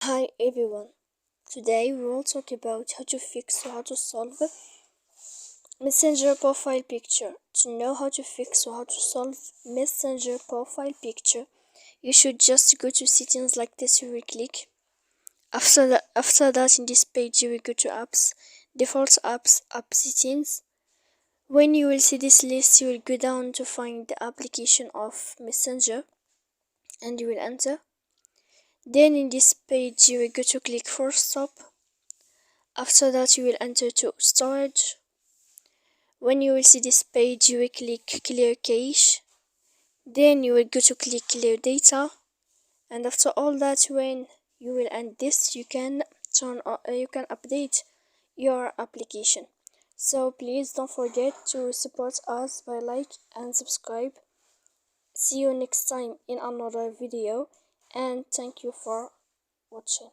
Hi everyone. Today we will talk about how to fix or how to solve Messenger profile picture. To know how to fix or how to solve Messenger profile picture, you should just go to settings like this. You will click. After that, in this page, you will go to apps, default apps, app settings. When you will see this list, you will go down to find the application of Messenger, and you will enter. Then in this page, you will go to click force stop. After that, you will enter to storage. When you will see this page, you will click clear cache. Then you will go to click clear data. And after all that, when you will end this, you can update your application. So please don't forget to support us by like and subscribe. See you next time in another video, and thank you for watching.